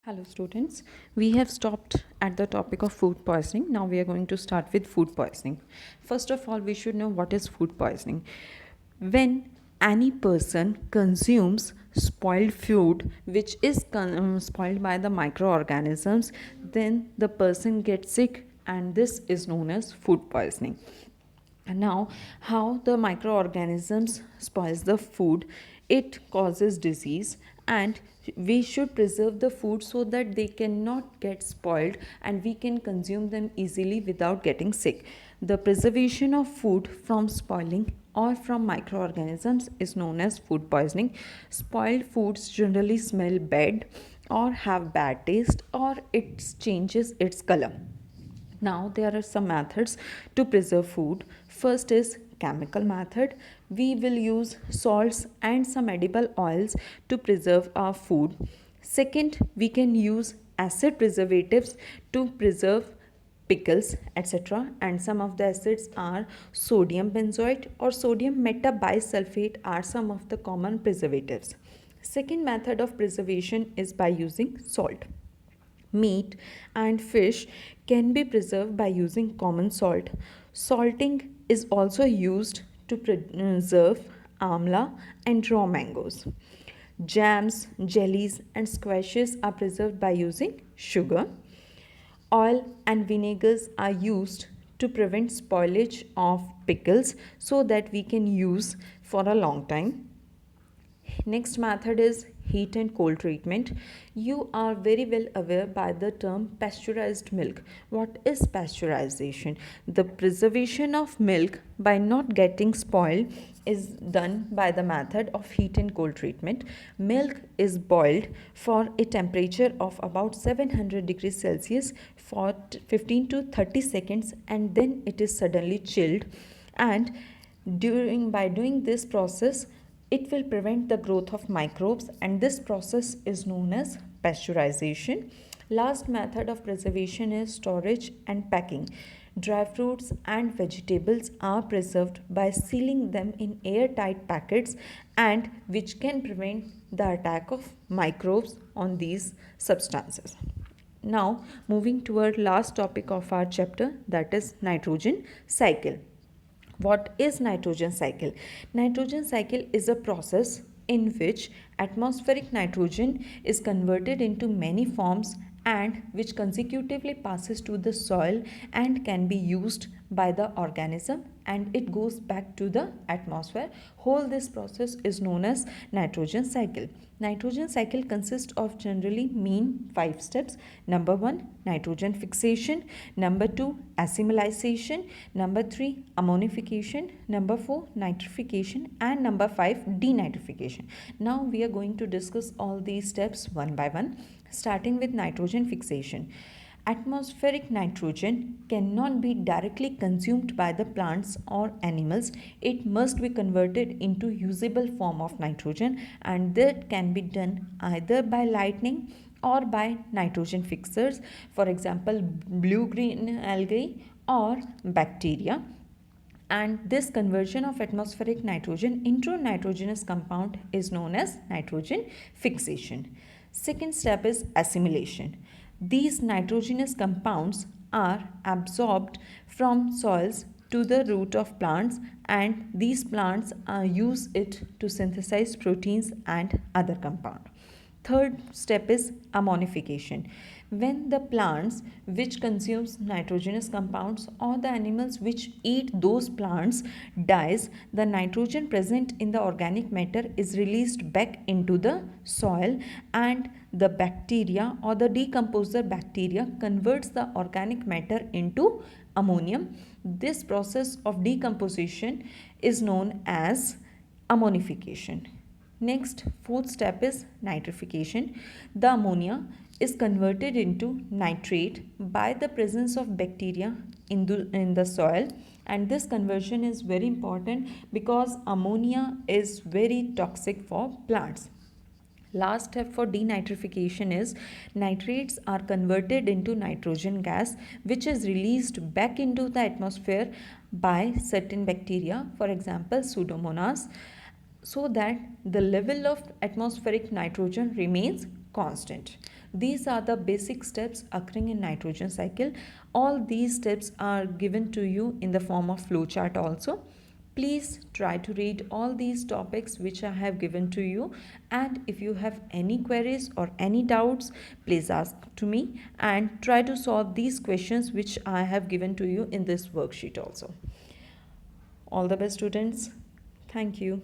Hello students, we have stopped at the topic of food poisoning. Now we are going to start with food poisoning. First of all, we should know what is food poisoning. When any person consumes spoiled food which is spoiled by the microorganisms, then the person gets sick and this is known as food poisoning. And now, how the microorganisms spoils the food, it causes disease, and we should preserve the food so that they cannot get spoiled and we can consume them easily without getting sick. The preservation of food from spoiling or from microorganisms is known as food poisoning. Spoiled foods generally smell bad or have bad taste or it changes its color. Now there are some methods to preserve food. First is chemical method. We will use salts and some edible oils to preserve our food. Second, we can use acid preservatives to preserve pickles, etc. And some of the acids are sodium benzoate or sodium metabisulfate are some of the common preservatives. Second method of preservation is by using salt. Meat and fish can be preserved by using common salt. Salting is also used to preserve amla and raw mangoes. Jams, jellies, and squashes are preserved by using sugar. Oil and vinegars are used to prevent spoilage of pickles so that we can use for a long time. Next method is heat and cold treatment. You are very well aware by the term pasteurized milk. What is pasteurization? The preservation of milk by not getting spoiled is done by the method of heat and cold treatment. Milk is boiled for a temperature of about 700 degrees Celsius for 15 to 30 seconds and then it is suddenly chilled, and by doing this process it will prevent the growth of microbes, and this process is known as pasteurization. Last method of preservation is storage and packing. Dry fruits and vegetables are preserved by sealing them in airtight packets, and which can prevent the attack of microbes on these substances. Now moving toward last topic of our chapter, that is nitrogen cycle. What is nitrogen cycle? Nitrogen cycle is a process in which atmospheric nitrogen is converted into many forms and which consecutively passes to the soil and can be used by the organism and it goes back to the atmosphere. Whole this process is known as nitrogen cycle. Nitrogen cycle consists of generally mean 5 steps. Number 1, nitrogen fixation. Number 2, assimilation. Number 3, ammonification. Number 4, nitrification. And number 5, denitrification. Now we are going to discuss all these steps one by one, starting with nitrogen fixation. Atmospheric nitrogen cannot be directly consumed by the plants or animals. It must be converted into usable form of nitrogen, and that can be done either by lightning or by nitrogen fixers, for example blue-green algae or bacteria. And this conversion of atmospheric nitrogen into nitrogenous compound is known as nitrogen fixation. Second step is assimilation. These nitrogenous compounds are absorbed from soils to the root of plants, and these plants use it to synthesize proteins and other compounds. Third step is ammonification. When the plants which consumes nitrogenous compounds or the animals which eat those plants dies, the nitrogen present in the organic matter is released back into the soil, and the bacteria or the decomposer bacteria converts the organic matter into ammonium. This process of decomposition is known as ammonification. Next, fourth step is nitrification. The ammonia is converted into nitrate by the presence of bacteria in the soil, and this conversion is very important because ammonia is very toxic for plants. Last step for denitrification is nitrates are converted into nitrogen gas, which is released back into the atmosphere by certain bacteria, for example pseudomonas, so that the level of atmospheric nitrogen remains constant. These are the basic steps occurring in nitrogen cycle. All these steps are given to you in the form of flowchart also. Please try to read all these topics which I have given to you, and if you have any queries or any doubts, please ask to me and try to solve these questions which I have given to you in this worksheet also. All the best, students. Thank you.